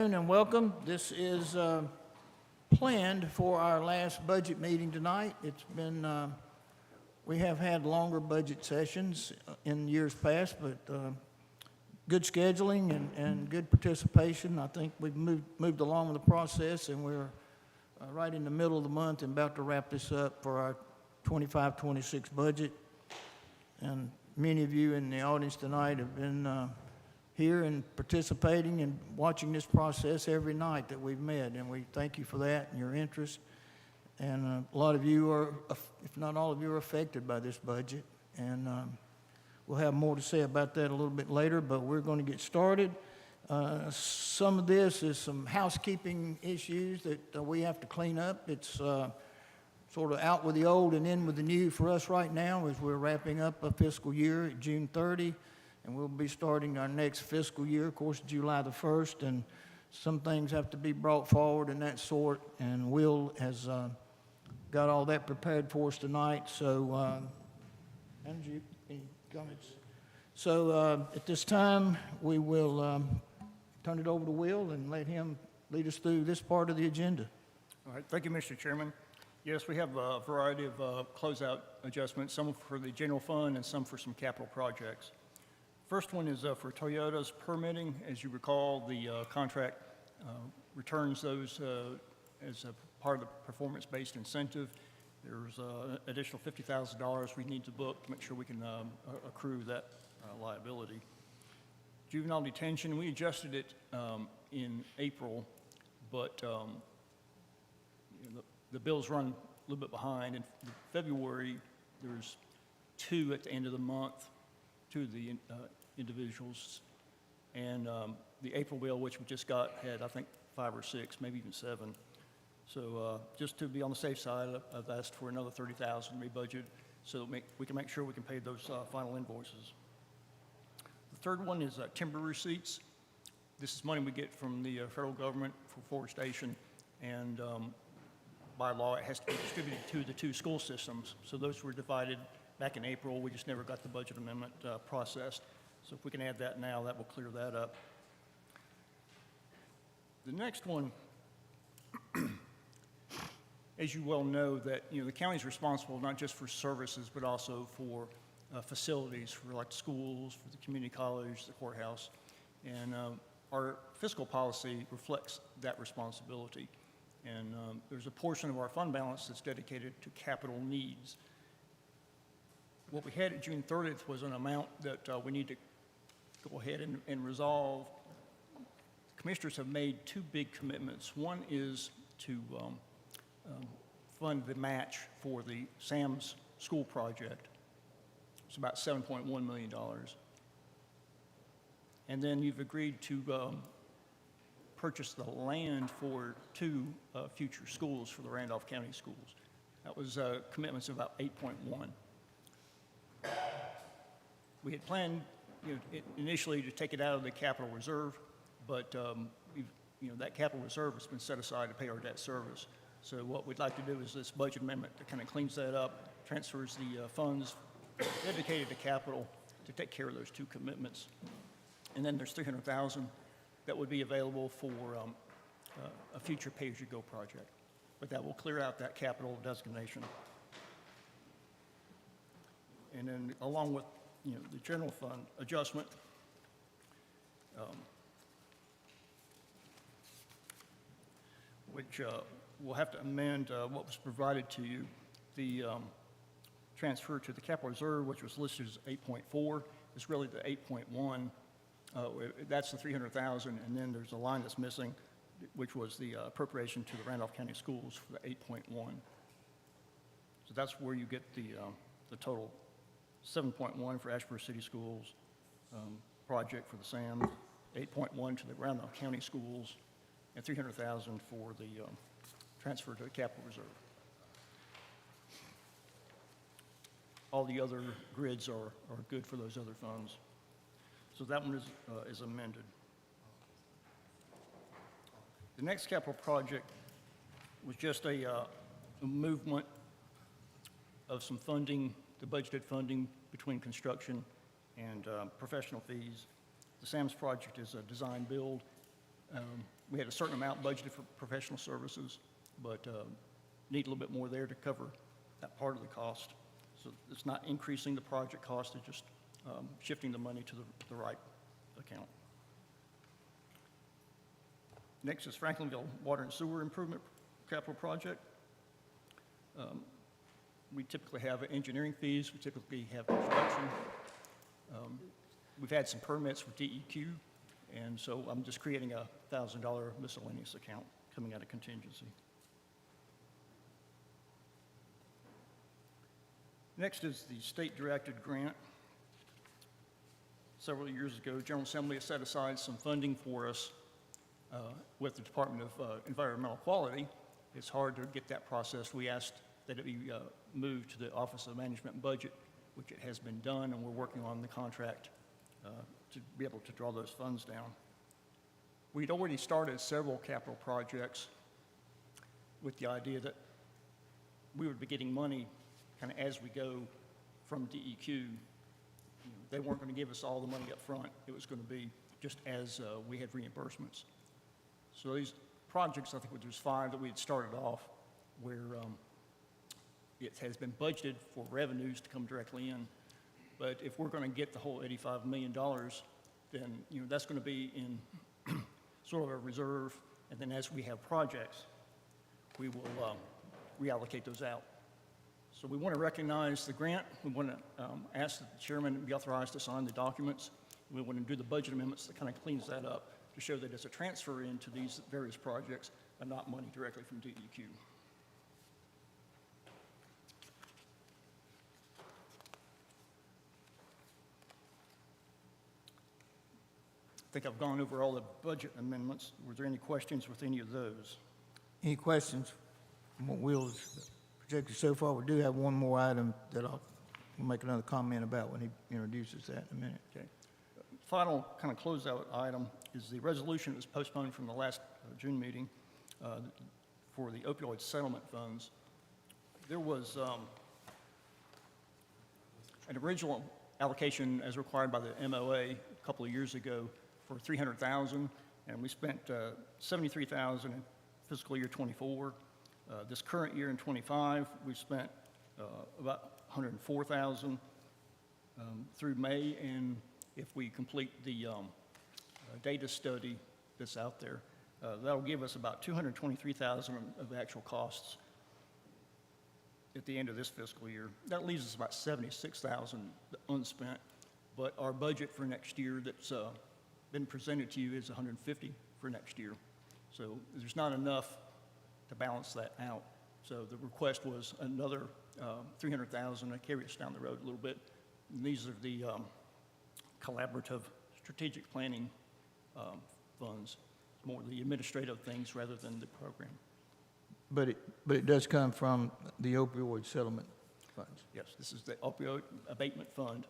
And welcome. This is planned for our last budget meeting tonight. It's been, we have had longer budget sessions in years past, but good scheduling and good participation. I think we've moved along with the process, and we're right in the middle of the month and about to wrap this up for our 25-26 budget. And many of you in the audience tonight have been here and participating and watching this process every night that we've met, and we thank you for that and your interest. And a lot of you are, if not all of you, are affected by this budget, and we'll have more to say about that a little bit later, but we're going to get started. Some of this is some housekeeping issues that we have to clean up. It's sort of out with the old and in with the new for us right now as we're wrapping up a fiscal year at June 30. And we'll be starting our next fiscal year, of course, July the 1st, and some things have to be brought forward and that sort, and Will has got all that prepared for us tonight. So, Andrew, any comments? So at this time, we will turn it over to Will and let him lead us through this part of the agenda. All right, thank you, Mr. Chairman. Yes, we have a variety of closeout adjustments, some for the general fund and some for some capital projects. First one is for Toyota's permitting. As you recall, the contract returns those as a part of the performance-based incentive. There's an additional $50,000 we need to book to make sure we can accrue that liability. Juvenile detention, we adjusted it in April, but the bills run a little bit behind. In February, there's 2 at the end of the month, 2 of the individuals, and the April bill, which we just got, had I think 5 or 6, maybe even 7. So just to be on the safe side, I've asked for another $30,000 rebudget so that we can make sure we can pay those final invoices. The third one is timber receipts. This is money we get from the federal government for forestation, and by law it has to be distributed to the 2 school systems. So those were divided back in April. We just never got the budget amendment processed. So if we can add that now, that will clear that up. The next one, as you well know, that the county is responsible not just for services, but also for facilities, for like schools, for the community college, the courthouse. And our fiscal policy reflects that responsibility. And there's a portion of our fund balance that's dedicated to capital needs. What we had at June 30th was an amount that we need to go ahead and resolve. Commissioners have made 2 big commitments. One is to fund the match for the SAMS school project. It's about $7.1 million. And then you've agreed to purchase the land for 2 future schools for the Randolph County schools. That was commitments of about 8.1. We had planned initially to take it out of the capital reserve, but that capital reserve has been set aside to pay our debt service. So what we'd like to do is this budget amendment that kind of cleans that up, transfers the funds dedicated to capital to take care of those 2 commitments. And then there's $300,000 that would be available for a future pay-as-you-go project. But that will clear out that capital designation. And then along with the general fund adjustment, which we'll have to amend what was provided to you. The transfer to the capital reserve, which was listed as 8.4, is really the 8.1. That's the $300,000, and then there's a line that's missing, which was the appropriation to the Randolph County schools for the 8.1. So that's where you get the total 7.1 for Ashburn City Schools project for the SAM, 8.1 to the Randolph County schools, and $300,000 for the transfer to the capital reserve. All the other grids are good for those other funds. So that one is amended. The next capital project was just a movement of some funding, the budgeted funding between construction and professional fees. The SAMS project is a design build. We had a certain amount budgeted for professional services, but need a little bit more there to cover that part of the cost. So it's not increasing the project cost, it's just shifting the money to the right account. Next is Franklinville Water and Sewer Improvement Capital Project. We typically have engineering fees, we typically have construction. We've had some permits with DEQ, and so I'm just creating a $1,000 miscellaneous account coming out of contingency. Next is the state-directed grant. Several years ago, General Assembly has set aside some funding for us with the Department of Environmental Quality. It's hard to get that process. We asked that it be moved to the Office of Management and Budget, which it has been done, and we're working on the contract to be able to draw those funds down. We'd already started several capital projects with the idea that we would be getting money kind of as we go from DEQ. They weren't going to give us all the money up front. It was going to be just as we had reimbursements. So these projects, I think there's 5 that we had started off where it has been budgeted for revenues to come directly in. But if we're going to get the whole $85 million, then that's going to be in sort of a reserve, and then as we have projects, we will reallocate those out. So we want to recognize the grant. We want to ask that the chairman be authorized to sign the documents. We want to do the budget amendments that kind of cleans that up to show that it's a transfer into these various projects and not money directly from DEQ. I think I've gone over all the budget amendments. Were there any questions with any of those? Any questions from what Will has projected so far? We do have one more item that I'll make another comment about when he introduces that in a minute. Okay. Final kind of closeout item is the resolution that was postponed from the last June meeting for the opioid settlement funds. There was an original allocation as required by the MOA a couple of years ago for $300,000, and we spent $73,000 in fiscal year '24. This current year in '25, we've spent about $104,000 through May, and if we complete the data study that's out there, that'll give us about $223,000 of actual costs at the end of this fiscal year. That leaves us about $76,000 unspent, but our budget for next year that's been presented to you is $150,000 for next year. So there's not enough to balance that out. So the request was another $300,000 to carry us down the road a little bit. And these are the collaborative strategic planning funds, more the administrative things rather than the program. But it does come from the opioid settlement funds. Yes, this is the opioid abatement fund.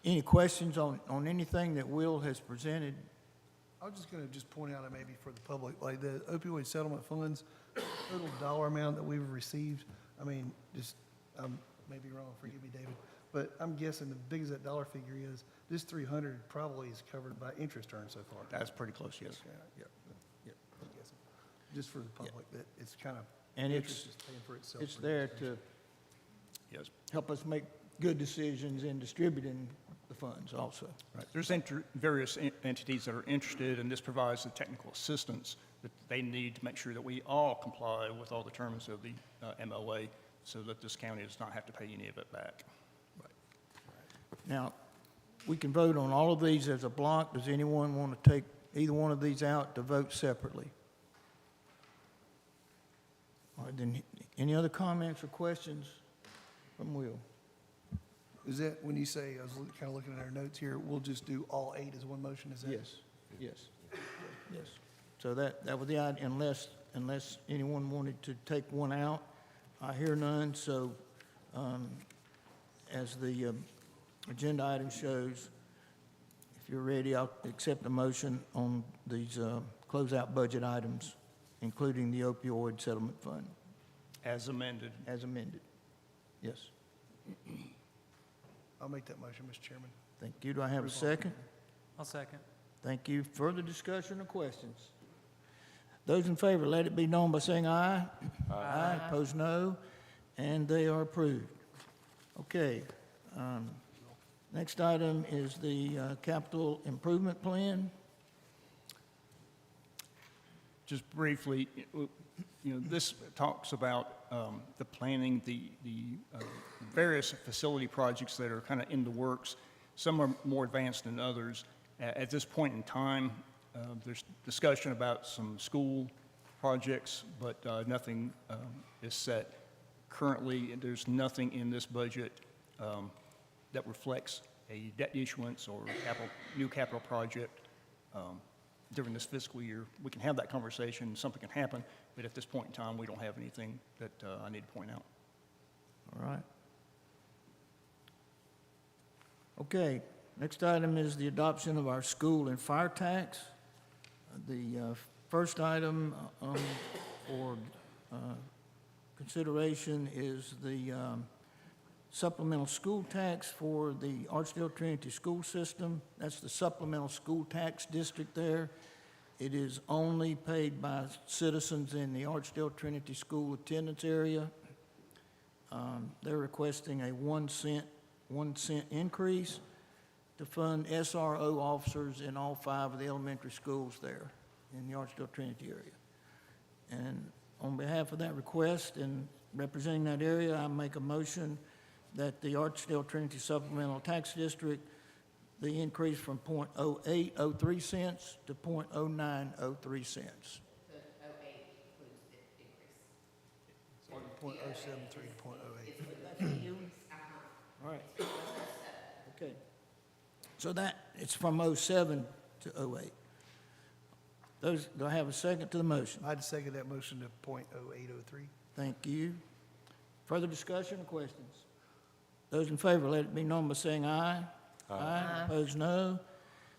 Any questions on anything that Will has presented? I was just going to point out, maybe for the public, like the opioid settlement funds, total dollar amount that we've received, I mean, just, I may be wrong, forgive me, David, but I'm guessing the big as that dollar figure is, this 300 probably is covered by interest earned so far. That's pretty close, yes. Okay, yep. I'm guessing. Just for the public, that it's kind of, And interest is paying for itself. It's there to Yes. help us make good decisions in distributing the funds also. Right. There's various entities that are interested, and this provides the technical assistance that they need to make sure that we all comply with all the terms of the MOA so that this county does not have to pay any of it back. Now, we can vote on all of these as a block. Does anyone want to take either one of these out to vote separately? All right, then, any other comments or questions from Will? Is that, when you say, I was kind of looking at our notes here, we'll just do all 8 as one motion, is that? Yes. So that was the idea, unless anyone wanted to take one out. I hear none, so as the agenda item shows, if you're ready, I'll accept the motion on these closeout budget items, including the opioid settlement fund. As amended. As amended. Yes. I'll make that motion, Mr. Chairman. Thank you. Do I have a second? I'll second. Thank you. Further discussion or questions? Those in favor, let it be known by saying aye. Aye. Opposed, no. And they are approved. Okay. Next item is the capital improvement plan. Just briefly, this talks about the planning, the various facility projects that are kind of in the works. Some are more advanced than others. At this point in time, there's discussion about some school projects, but nothing is set. Currently, there's nothing in this budget that reflects a debt issuance or new capital project during this fiscal year. We can have that conversation, something can happen, but at this point in time, we don't have anything that I need to point out. All right. Okay, next item is the adoption of our school and fire tax. The first item for consideration is the supplemental school tax for the Archdale Trinity School System. That's the supplemental school tax district there. It is only paid by citizens in the Archdale Trinity School attendance area. They're requesting a 1 cent increase to fund SRO officers in all 5 of the elementary schools there in the Archdale Trinity area. And on behalf of that request and representing that area, I make a motion that the Archdale Trinity Supplemental Tax District be increased from .0803 cents to .0903 cents. The 08 includes the increase. Or .073 to .08. All right. Okay. So that, it's from 07 to 08. Those, do I have a second to the motion? I'd second that motion to .0803. Thank you. Further discussion or questions? Those in favor, let it be known by saying aye. Aye. Opposed, no.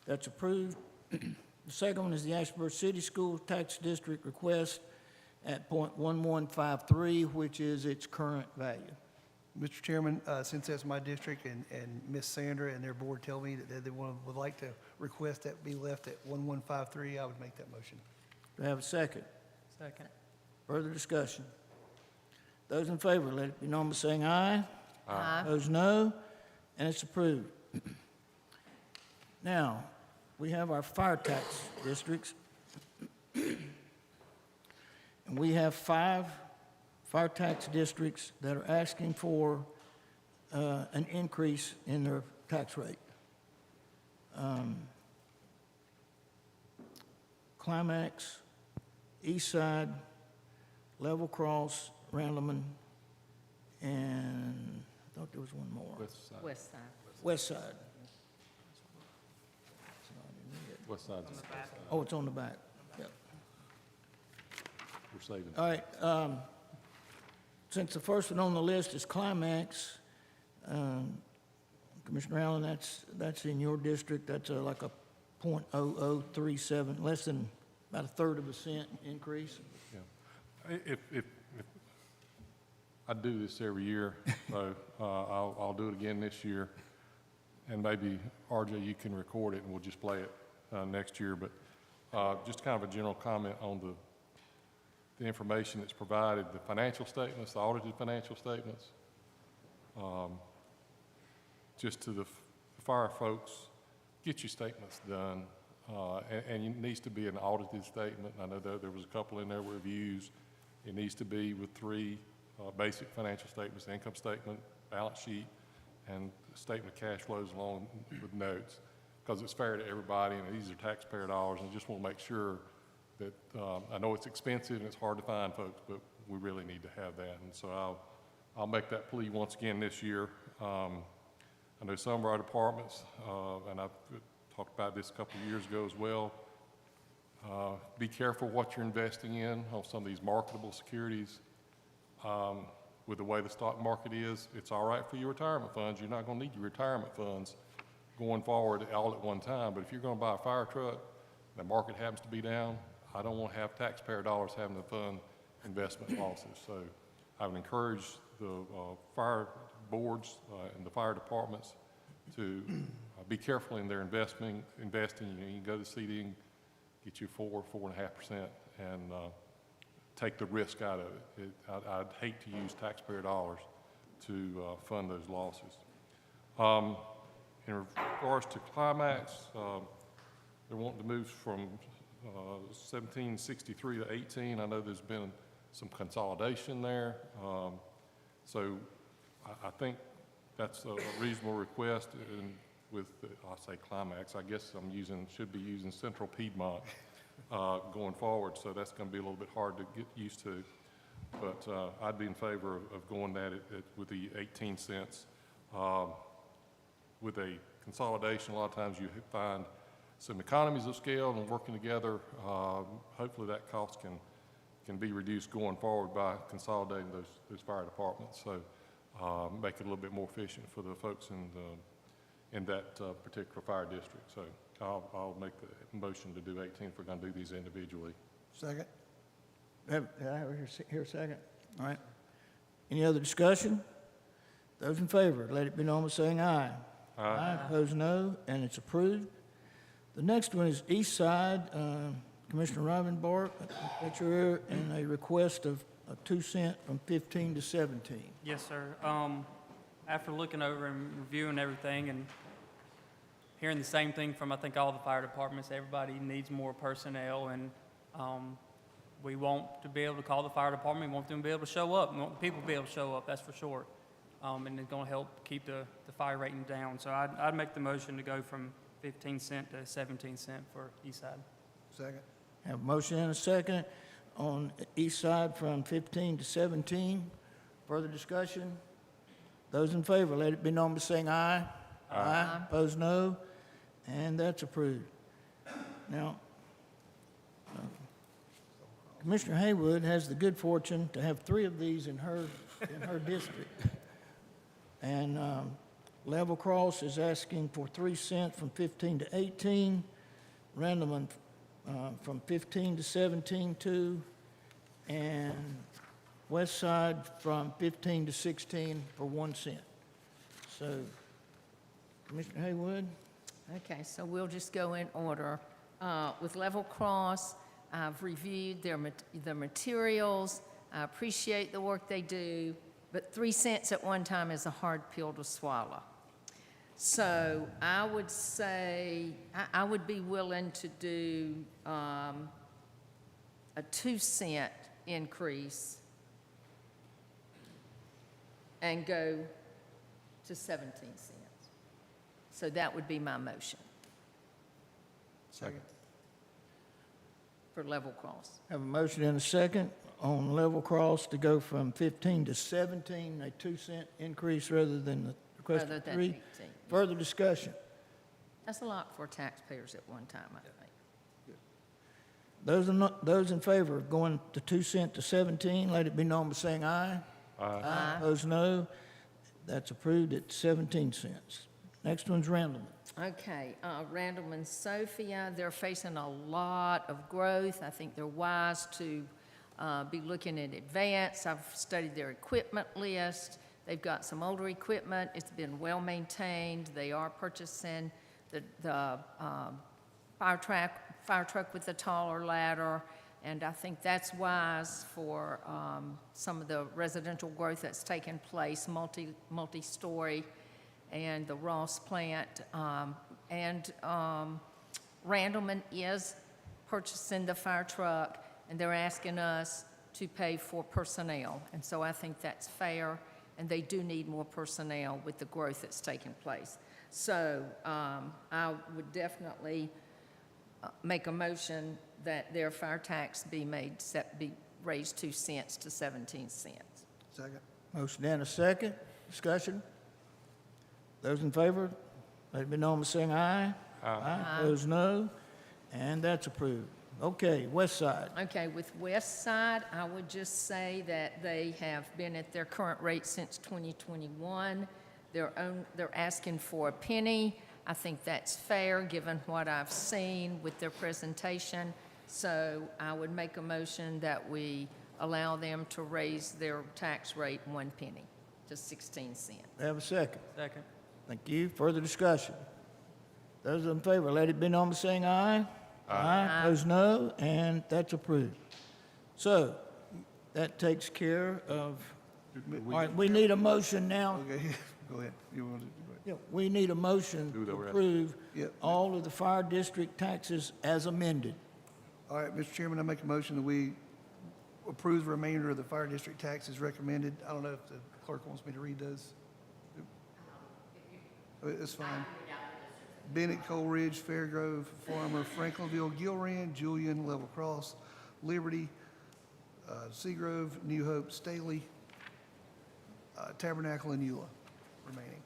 That's approved. The second one is the Ashburn City School Tax District request at .1153, which is its current value. Mr. Chairman, since that's my district and Ms. Sandra and their board tell me that they would like to request that be left at 1153, I would make that motion. Do I have a second? Second. Further discussion? Those in favor, let it be known by saying aye. Aye. Opposed, no. And it's approved. Now, we have our fire tax districts. And we have 5 fire tax districts that are asking for an increase in their tax rate. Climax, Eastside, Level Cross, Randleman, and I thought there was one more. West side. West Side. West side's Oh, it's on the back. Yep. we're saving. All right, since the first one on the list is Climax, Commissioner Allen, that's in your district, that's like a .0037, less than about 1/3 cent increase. Yeah. If I do this every year, so I'll do it again this year, and maybe RJ, you can record it and we'll just play it next year. But just kind of a general comment on the information that's provided, the financial statements, the audited financial statements. Just to the fire folks, get your statements done, and it needs to be an audited statement. I know there was a couple in there with reviews. It needs to be with 3 basic financial statements: the income statement, balance sheet, and statement of cash flows along with notes, because it's fair to everybody, and these are taxpayer dollars, and I just want to make sure that, I know it's expensive and it's hard to find, folks, but we really need to have that. And so I'll make that plea once again this year. I know some of our departments, and I've talked about this a couple of years ago as well, be careful what you're investing in on some of these marketable securities. With the way the stock market is, it's all right for your retirement funds. You're not going to need your retirement funds going forward all at one time. But if you're going to buy a fire truck, the market happens to be down, I don't want to have taxpayer dollars having to fund investment losses. So I would encourage the fire boards and the fire departments to be careful in their investing. You know, you can go to CD and get you 4.5%, and take the risk out of it. I'd hate to use taxpayer dollars to fund those losses. In regards to Climax, they're wanting to move from 1763 to 18. I know there's been some consolidation there. So I think that's a reasonable request. And with, I'll say Climax, I guess should be using Central Piedmont going forward. So that's going to be a little bit hard to get used to. But I'd be in favor of going that with the 18 cents. With a consolidation, a lot of times you find some economies of scale, and working together, hopefully that cost can be reduced going forward by consolidating those fire departments. So make it a little bit more efficient for the folks in that particular fire district. So I'll make the motion to do 18 if we're going to do these individually. Second? Did I hear a second? All right. Any other discussion? Those in favor, let it be known by saying aye. Aye. Opposed, no, and it's approved. The next one is East Side, Commissioner Robin Bark, that's your, and a request of a 2 cent from 15 to 17. Yes, sir. After looking over and reviewing everything and hearing the same thing from, I think, all the fire departments, everybody needs more personnel, and we want to be able to call the fire department. We want them to be able to show up. We want the people to be able to show up, that's for sure. And it's going to help keep the fire rating down. So I'd make the motion to go from 15 cent to 17 cent for East Side. Second? Have a motion and a second on East Side from 15 to 17. Further discussion? Those in favor, let it be known by saying aye. Aye. Opposed, no, and that's approved. Now, Commissioner Haywood has the good fortune to have 3 of these in her district. And Level Cross is asking for 3 cents from 15 to 18. Randolph from 15 to 17 too. And West Side from 15 to 16 for 1 cent. So, Commissioner Haywood? Okay, so we'll just go in order. With Level Cross, I've reviewed their materials. I appreciate the work they do, but 3 cents at one time is a hard pill to swallow. So I would say, I would be willing to do a 2 cent increase and go to 17 cents. So that would be my motion Second. For Level Cross. Have a motion and a second on Level Cross to go from 15 to 17, a 2 cent increase rather than the request Rather of than 3. 18. Further discussion. That's a lot for taxpayers at one time, I think. Those in favor of going to 2 cent to 17, let it be known by saying aye. Aye. Opposed, no. That's approved at 17 cents. Next one's Randall. Okay, Randall and Sophia, they're facing a lot of growth. I think they're wise to be looking in advance. I've studied their equipment list. They've got some older equipment. It's been well maintained. They are purchasing the fire truck with the taller ladder, and I think that's wise for some of the residential growth that's taken place, multi-story, and the Ross plant. Randleman is purchasing the fire truck, and they're asking us to pay for personnel. And so I think that's fair, and they do need more personnel with the growth that's taking place. So I would definitely make a motion that their fire tax be raised 2 cents to 17 cents. Second. Motion and a second. Discussion. Those in favor, let it be known by saying aye. Aye. Opposed, no. And that's approved. Okay, West Side. Okay, with West Side, I would just say that they have been at their current rate since 2021. They're asking for a penny. I think that's fair, given what I've seen with their presentation. So I would make a motion that we allow them to raise their tax rate 1 penny to 16 cents. Have a second. Second. Thank you. Further discussion. Those in favor, let it be known by saying aye. Aye. Opposed, no, and that's approved. So, that takes care of, all right, we need a motion now. Okay, go ahead. You want to, go ahead. Yeah, we need a motion Do that, to right. approve Yep. all of the fire district taxes as amended. All right, Mr. Chairman, I make a motion that we approve the remainder of the fire district taxes recommended. I don't know if the clerk wants me to read those. It's fine. Bennett, Coleridge, Fairgrove, Farmer, Franklinville, Gilran, Julian, Level Cross, Liberty, Seagrove, New Hope, Staley, Tabernacle, and Eula remaining.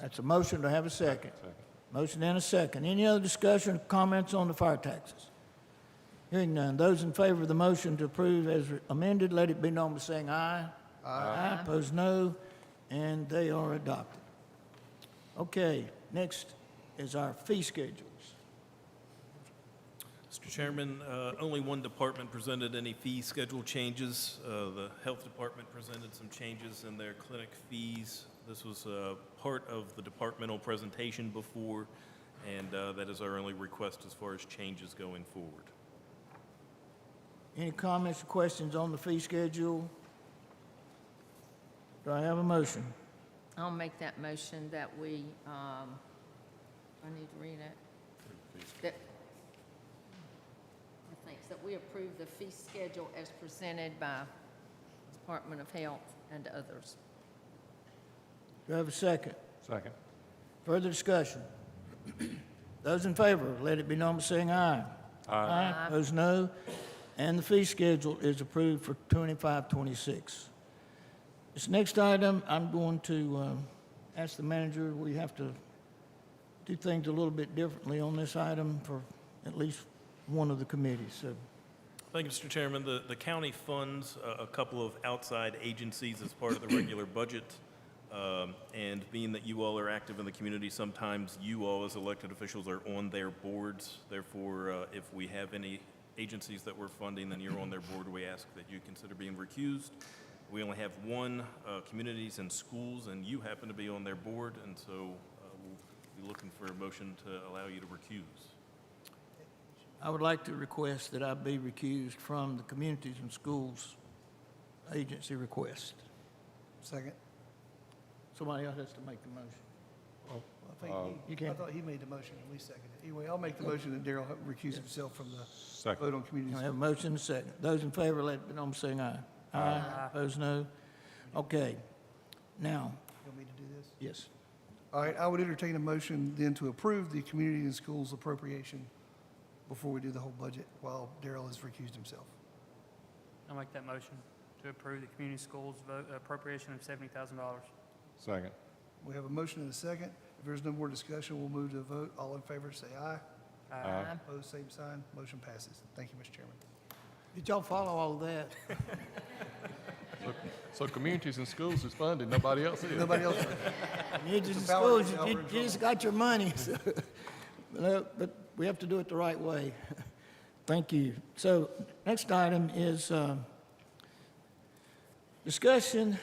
That's a motion to have a second. Second. Motion and a second. Any other discussion or comments on the fire taxes? Hearing none. Those in favor of the motion to approve as amended, let it be known by saying aye. Aye. Opposed, no, and they are adopted. Okay, next is our fee schedules. Mr. Chairman, only one department presented any fee schedule changes. The Health Department presented some changes in their clinic fees. This was part of the departmental presentation before, and that is our only request as far as changes going forward. Any comments or questions on the fee schedule? Do I have a motion? I'll make that motion that we, I need to read it. That, thanks, that we approve the fee schedule as presented by Department of Health and others. Do I have a second? Second. Further discussion? Those in favor, let it be known by saying aye. Aye. Opposed, no. And the fee schedule is approved for 25-26. This next item, I'm going to ask the manager, we have to do things a little bit differently on this item for at least one of the committees, so. Thank you, Mr. Chairman. The county funds a couple of outside agencies as part of the regular budget. And being that you all are active in the community, sometimes you all as elected officials are on their boards. Therefore, if we have any agencies that we're funding, then you're on their board, we ask that you consider being recused. We only have one, communities and schools, and you happen to be on their board, and so we'll be looking for a motion to allow you to recuse. I would like to request that I be recused from the Communities and Schools Agency request. Second. Somebody else has to make the motion. I think You I can. thought he made the motion, and we seconded it. Anyway, I'll make the motion that Darrell recuse himself from the Second. vote on community. I have a motion and a second. Those in favor, let it be known by saying aye. Aye. Opposed, no. Okay. Now, You want me to do this? yes. All right, I would entertain a motion then to approve the community and schools appropriation before we do the whole budget, while Darrell has recused himself. I'll make that motion to approve the community schools vote appropriation of $70,000. Second. We have a motion and a second. If there's no more discussion, we'll move to a vote. All in favor, say aye. Aye. Opposed, same sign. Motion passes. Thank you, Mr. Chairman. Did y'all follow all of that? So communities and schools is funded, nobody else is. Nobody else? Communities and The power schools, is you now you just got your money. So, but we have to do it the right way. Thank you. So next item is discussion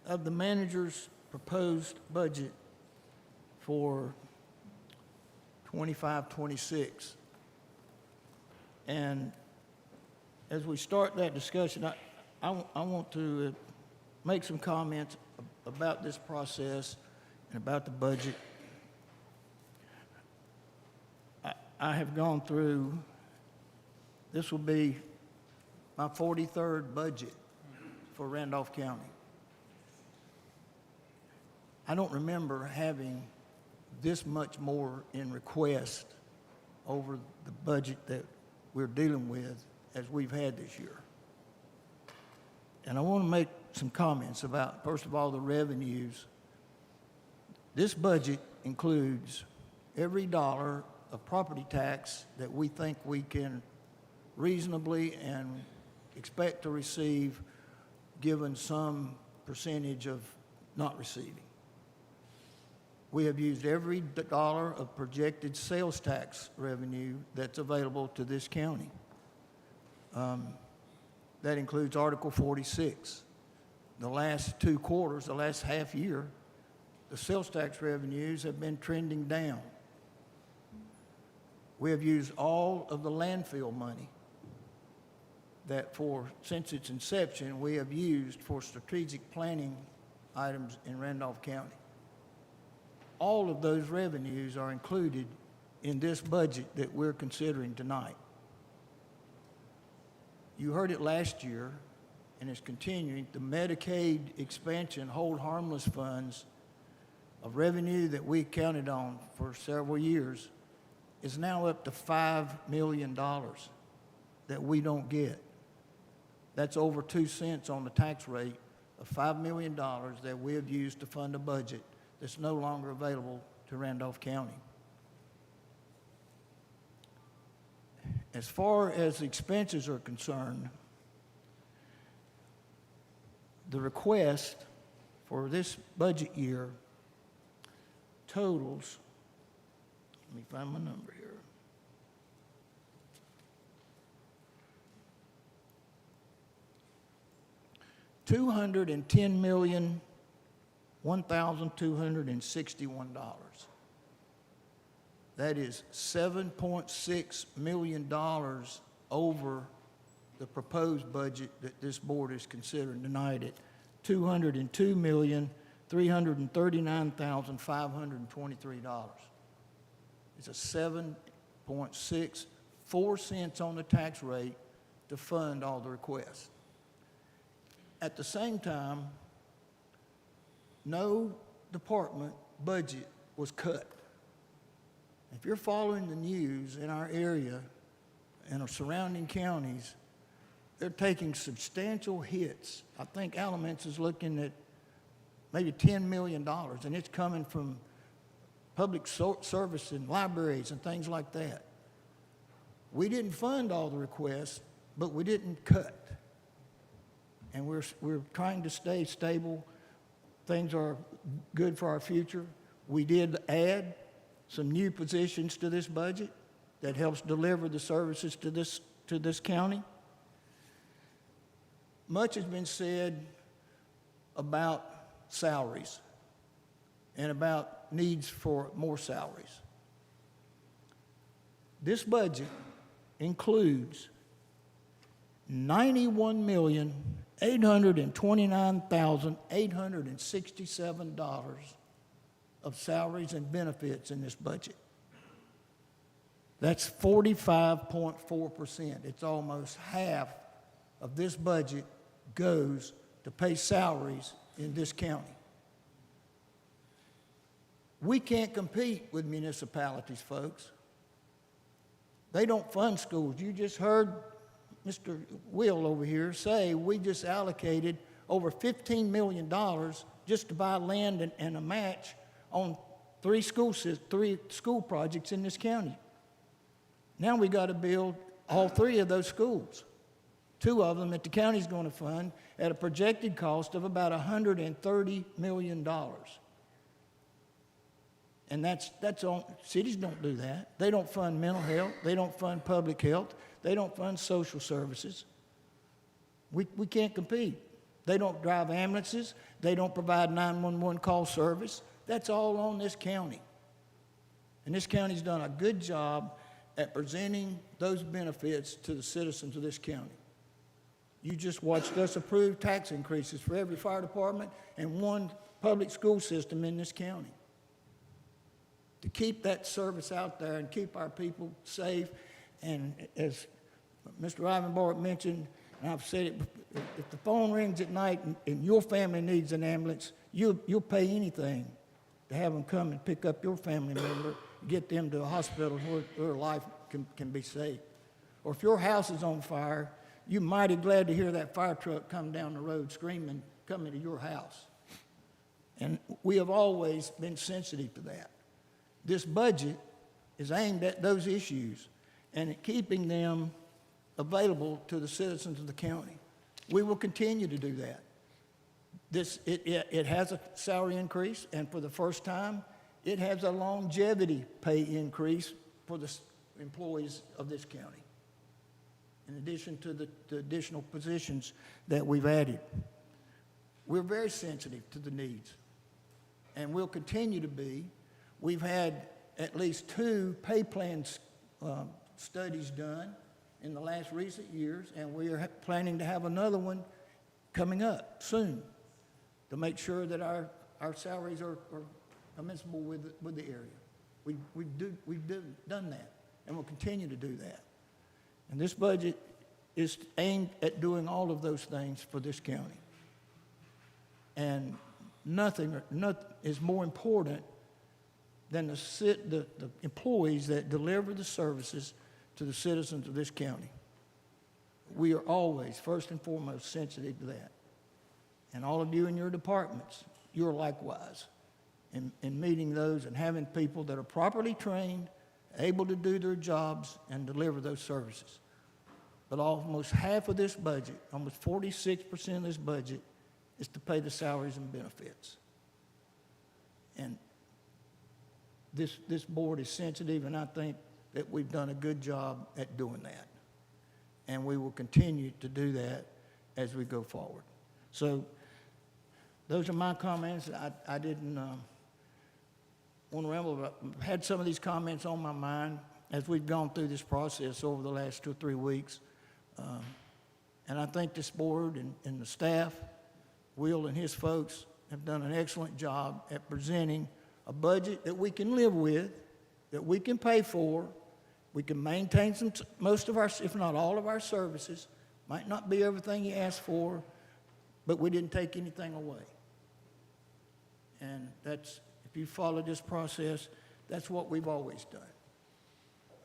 of the manager's proposed budget for 25-26. And as we start that discussion, I want to make some comments about this process and about the budget. I have gone through, this will be my 43rd budget for Randolph County. I don't remember having this much more in request over the budget that we're dealing with as we've had this year. And I want to make some comments about, first of all, the revenues. This budget includes every dollar of property tax that we think we can reasonably and expect to receive, given some percentage of not receiving. We have used every dollar of projected sales tax revenue that's available to this county. That includes Article 46. The last 2 quarters, the last half year, the sales tax revenues have been trending down. We have used all of the landfill money that since its inception, we have used for strategic planning items in Randolph County. All of those revenues are included in this budget that we're considering tonight. You heard it last year, and it's continuing. The Medicaid expansion hold harmless funds of revenue that we counted on for several years is now up to $5 million that we don't get. That's over 2 cents on the tax rate of $5 million that we have used to fund a budget that's no longer available to Randolph County. As far as expenses are concerned, the request for this budget year totals, let me find my number here. $210,001,261. That is $7.6 million over the proposed budget that this board is considering tonight at $202,339,523. It's a 7.64 cents on the tax rate to fund all the requests. At the same time, no department budget was cut. If you're following the news in our area and our surrounding counties, they're taking substantial hits. I think Alamance is looking at maybe $10 million, and it's coming from public service and libraries and things like that. We didn't fund all the requests, but we didn't cut. And we're trying to stay stable. Things are good for our future. We did add some new positions to this budget that helps deliver the services to this county. Much has been said about salaries and about needs for more salaries. This budget includes $91,829,867 of salaries and benefits in this budget. That's 45.4%. It's almost half of this budget goes to pay salaries in this county. We can't compete with municipalities, folks. They don't fund schools. You just heard Mr. Will over here say we just allocated over $15 million just to buy land and a match on three school projects in this county. Now we got to build all three of those schools. Two of them that the county's going to fund at a projected cost of about $130 million. And that's on, cities don't do that. They don't fund mental health. They don't fund public health. They don't fund social services. We can't compete. They don't drive ambulances. They don't provide 911 call service. That's all on this county. And this county's done a good job at presenting those benefits to the citizens of this county. You just watched us approve tax increases for every fire department and one public school system in this county. To keep that service out there and keep our people safe, and as Mr. Ivanbark mentioned, and I've said it, if the phone rings at night and your family needs an ambulance, you'll pay anything to have them come and pick up your family member, get them to a hospital where their life can be saved. Or if your house is on fire, you're mighty glad to hear that fire truck come down the road screaming, coming to your house. And we have always been sensitive to that. This budget is aimed at those issues and at keeping them available to the citizens of the county. We will continue to do that. It has a salary increase, and for the first time, it has a longevity pay increase for the employees of this county, in addition to the additional positions that we've added. We're very sensitive to the needs. and will continue to be. We've had at least 2 pay plans studies done in the last recent years, and we are planning to have another one coming up soon to make sure that our salaries are commensurable with the area. We've done that, and we'll continue to do that. And this budget is aimed at doing all of those things for this county. And nothing is more important than the employees that deliver the services to the citizens of this county. We are always, first and foremost, sensitive to that. And all of you in your departments, you're likewise in meeting those and having people that are properly trained, able to do their jobs and deliver those services. But almost half of this budget, almost 46% of this budget, is to pay the salaries and benefits. And this board is sensitive, and I think that we've done a good job at doing that. And we will continue to do that as we go forward. So those are my comments. I didn't want to ramble, but I've had some of these comments on my mind as we've gone through this process over the last 2 or 3 weeks. And I think this board and the staff, Will and his folks, have done an excellent job at presenting a budget that we can live with, that we can pay for. We can maintain most of our, if not all of our services. Might not be everything you asked for, but we didn't take anything away. And that's, if you follow this process, that's what we've always done.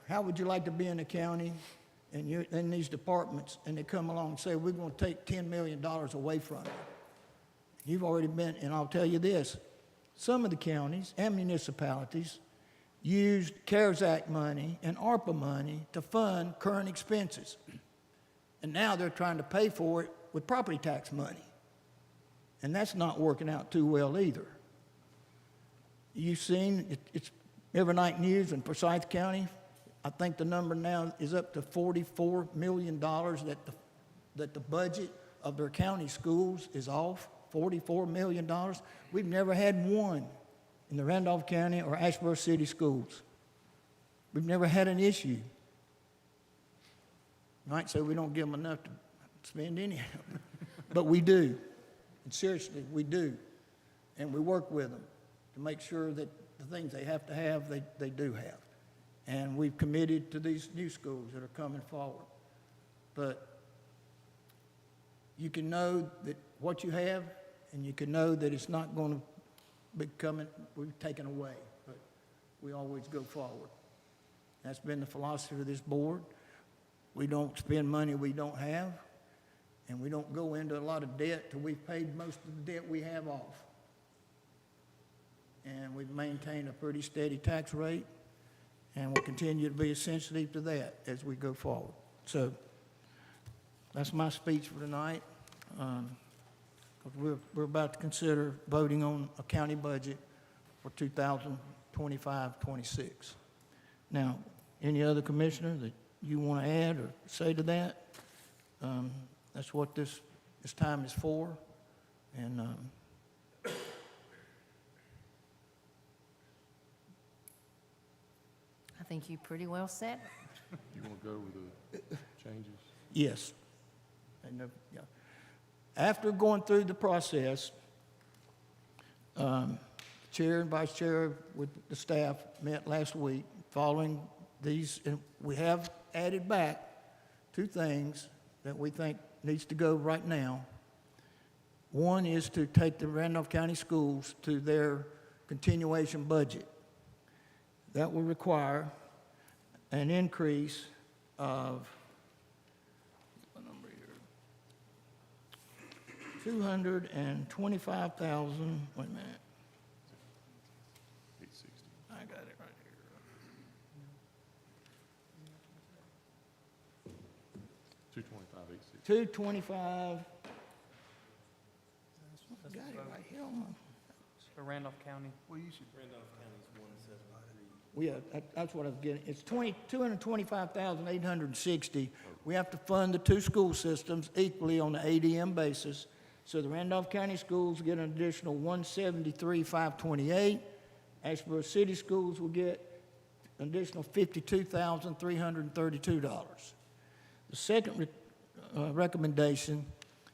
How would you like to be in a county and you're in these departments and they come along and say, we're going to take $10 million away from you? You've already been, and I'll tell you this, some of the counties and municipalities used CARES Act money and ARPA money to fund current expenses. And now they're trying to pay for it with property tax money. And that's not working out too well either. You've seen, it's every night news in Forsyth County. I think the number now is up to $44 million that the budget of their county schools is off. $44 million. We've never had one in the Randolph County or Asheboro City schools. We've never had an issue. You might say we don't give them enough to spend anyhow, but we do. And seriously, we do. And we work with them to make sure that the things they have to have, they do have. And we've committed to these new schools that are coming forward. But you can know that what you have, and you can know that it's not going to be taken away, but we always go forward. That's been the philosophy of this board. We don't spend money we don't have, and we don't go into a lot of debt till we've paid most of the debt we have off. And we've maintained a pretty steady tax rate, and we'll continue to be sensitive to that as we go forward. So that's my speech for tonight. We're about to consider voting on a county budget for 2025-26. Now, any other commissioner that you want to add or say to that? That's what this time is for. And I think you pretty well said it. You want to go with the changes? yes. And yeah. After going through the process, chair and vice chair with the staff met last week following these, and we have added back 2 things that we think needs to go right now. One is to take the Randolph County schools to their continuation budget. That will require an increase of $225,000, wait a minute. 860. I got it right here. 225, 860. 225. I got it right here on my, For Randolph County. Well, you should, Randolph County's 173. yeah, that's what I was getting. It's 225,860. We have to fund the 2 school systems equally on the ADM basis. So the Randolph County Schools get an additional $173,528. Asheboro City Schools will get an additional $52,332. The second recommendation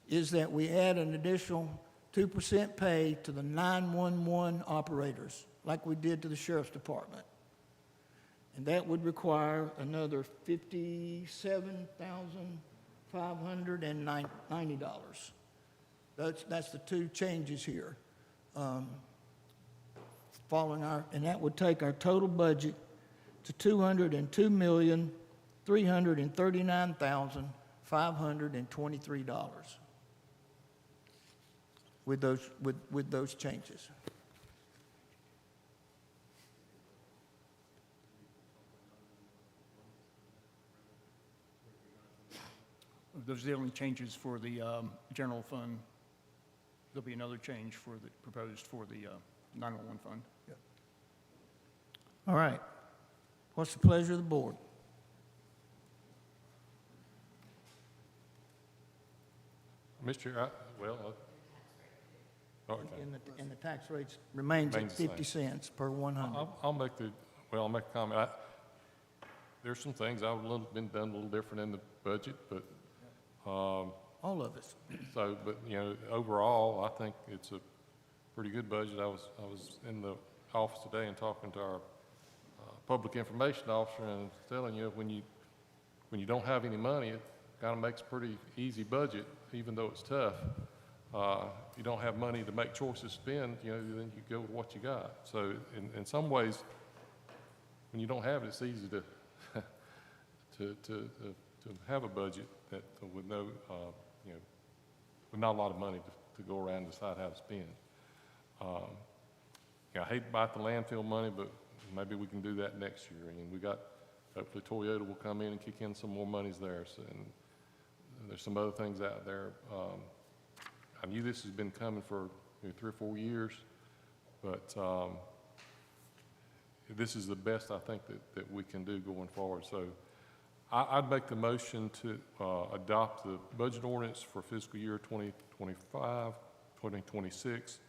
is that we add an additional 2% pay to the 911 operators, like we did to the Sheriff's Department. And that would require another $57,590. That's the two changes here. And that would take our total budget to $202,339,523 with those changes. Those are the only changes for the general fund. There'll be another change proposed for the 911 fund. All right. What's the pleasure of the board? Mr. Chair, okay. And the tax rates remains at Remains the same. 50 cents per 100. I'll make a comment. There's some things I would have been done a little different in the budget, but, All of us. so, but, you know, overall, I think it's a pretty good budget. I was in the office today and talking to our public information officer and telling you, when you don't have any money, it kind of makes a pretty easy budget, even though it's tough. If you don't have money to make choices to spend, you know, then you go with what you got. So in some ways, when you don't have it, it's easy to to have a budget that with no, you know, with not a lot of money to go around and decide how to spend. You know, I hate to bite the landfill money, but maybe we can do that next year. And we got, hopefully Toyota will come in and kick in some more monies there. So, and there's some other things out there. I knew this has been coming for 3 or 4 years, but this is the best I think that we can do going forward. So I'd make the motion to adopt the budget ordinance for fiscal year 2025, 2026,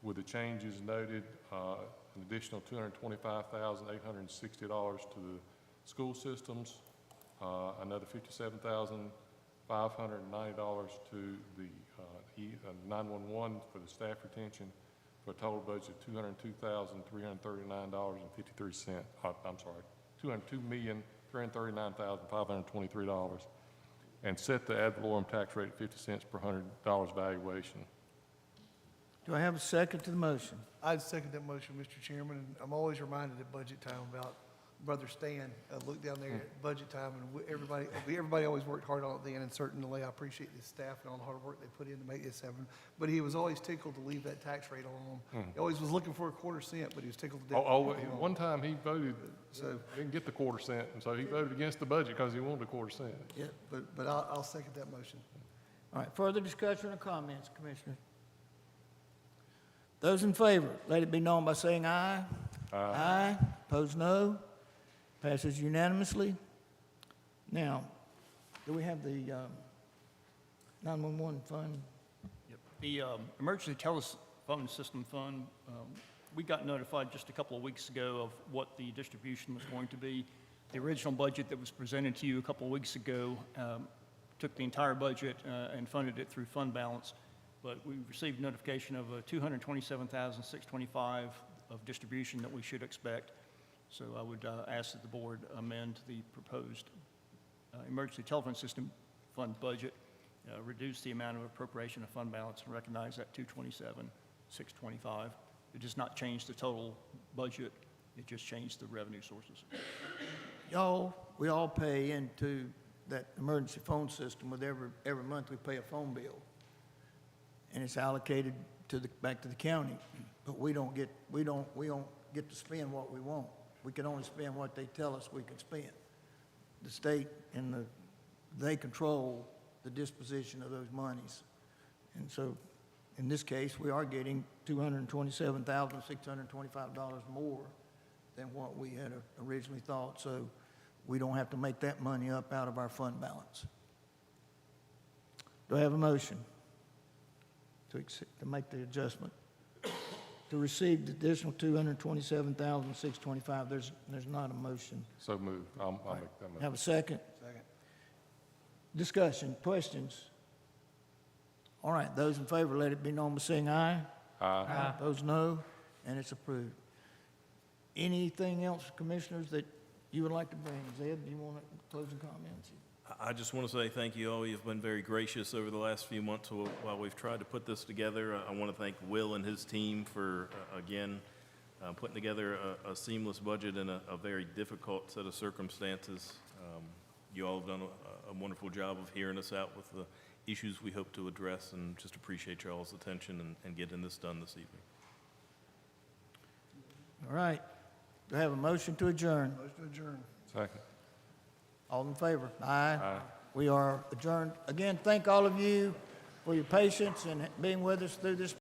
with the changes noted, an additional $225,860 to the school systems, another $57,590 to the 911 for the staff retention, for a total budget of $202,339.53. I'm sorry, $202,339,523, and set the ad valorem tax rate at 50 cents per $100 valuation. Do I have a second to the motion? I'd second that motion, Mr. Chairman, and I'm always reminded at budget time about Brother Stan. Look down there at budget time, and everybody always worked hard on it then, and certainly I appreciate the staff and all the hard work they put in to make this happen. But he was always tickled to leave that tax rate alone. He always was looking for a quarter cent, but he was tickled to death. One time he voted, So- didn't get the quarter cent, and so he voted against the budget because he wanted a quarter cent. Yeah, but I'll second that motion. All right, further discussion or comments, Commissioners? Those in favor, let it be known by saying aye. Aye. Opposed, no. Passes unanimously. Now, do we have the 911 fund? Yep. The Emergency Telephone System Fund, we got notified just a couple of weeks ago of what the distribution was going to be. The original budget that was presented to you a couple of weeks ago took the entire budget and funded it through fund balance, but we received notification of $227,625 of distribution that we should expect. So I would ask that the board amend the proposed Emergency Telephone System Fund budget, reduce the amount of appropriation of fund balance, and recognize that $227,625. It does not change the total budget, it just changed the revenue sources. We all pay into that emergency phone system with every month we pay a phone bill. And it's allocated back to the county, but we don't get to spend what we want. We can only spend what they tell us we can spend. The state and they control the disposition of those monies. And so, in this case, we are getting $227,625 more than what we had originally thought. So we don't have to make that money up out of our fund balance. Do I have a motion? to make the adjustment, to receive the additional $227,625. There's not a motion. So moved. I'll make that motion. Have a second? Second. Discussion, questions? All right, those in favor, let it be known by saying aye. Aye. Opposed, no, and it's approved. Anything else, commissioners, that you would like to bring? Zeb, do you want closing comments? I just want to say thank you all. You've been very gracious over the last few months while we've tried to put this together. I want to thank Will and his team for, again, putting together a seamless budget in a very difficult set of circumstances. You all have done a wonderful job of hearing us out with the issues we hope to address, and just appreciate y'all's attention and getting this done this evening. All right, do I have a motion to adjourn? Motion to adjourn. Second. All in favor? Aye. Aye. We are adjourned. Again, thank all of you for your patience and being with us through this